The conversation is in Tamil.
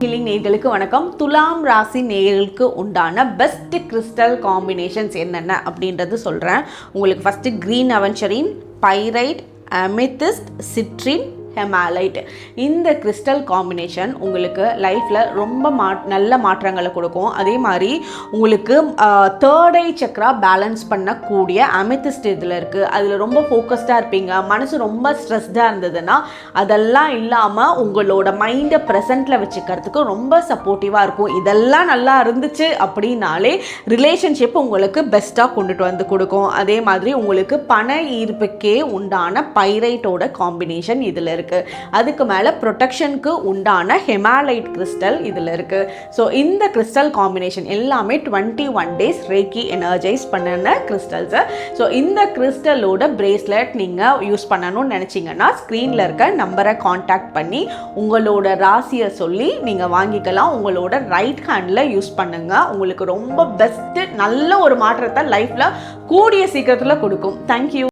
ஹீலிங் நேயர்களுக்கு வணக்கம். துலாம் ராசி நேயர்களுக்கு உண்டான பெஸ்ட் கிறிஸ்டல் காம்பினேஷன்ஸ் என்னென்ன அப்படின்றது சொல்கிறேன். உங்களுக்கு first green aventurine, pyrite, amethyst, citrine, hematite. இந்த கிறிஸ்டல் காம்பினேஷன் உங்களுக்கு லைஃப்பில் ரொம்ப நல்ல மாற்றங்களை கொடுக்கும். அதே மாதிரி உங்களுக்கு தேர்ட் ஐ சக்ரா பேலன்ஸ் பண்ணக்கூடிய அமெத்திஸ்ட் இதில் இருக்குது. அதில் ரொம்ப ஃபோக்கஸ்டாக இருப்பீங்க. மனசு ரொம்ப ஸ்ட்ரெஸ்டாக இருந்ததுன்னா அதெல்லாம் இல்லாமல் உங்களோட மைண்டை ப்ரெசண்ட்டில் வச்சுக்கிறதுக்கு ரொம்ப சப்போர்ட்டிவாக இருக்கும். இதெல்லாம் நல்லா இருந்துச்சு அப்படின்னாலே ரிலேஷன்ஷிப் உங்களுக்கு பெஸ்ட்டாக கொண்டுட்டு வந்து கொடுக்கும். அதே மாதிரி உங்களுக்கு பண ஈர்ப்புக்கே உண்டான பைரைட்டோட காம்பினேஷன் இதில் இருக்குது. அதுக்கு மேலே ப்ரொடெக்ஷனுக்கு உண்டான ஹெமாலைட் கிறிஸ்டல் இதில் இருக்குது. ஸோ இந்த கிறிஸ்டல் காம்பினேஷன் எல்லாமே 21 days ரேக்கி எனர்ஜைஸ் பண்ணின கிறிஸ்டல்ஸு. ஸோ இந்த கிறிஸ்டலோட பிரேஸ்லெட் நீங்கள் யூஸ் பண்ணணும்னு நினச்சிங்கன்னா ஸ்க்ரீனில் இருக்க நம்பரை காண்டாக்ட் பண்ணி உங்களோட ராசியை சொல்லி நீங்கள் வாங்கிக்கலாம். உங்களோட ரைட் ஹேண்டில் யூஸ் பண்ணுங்கள். உங்களுக்கு ரொம்ப பெஸ்ட்டு நல்ல ஒரு மாற்றத்தை லைஃப்பில் கூடிய சீக்கிரத்தில் கொடுக்கும். தேங்க்யூ.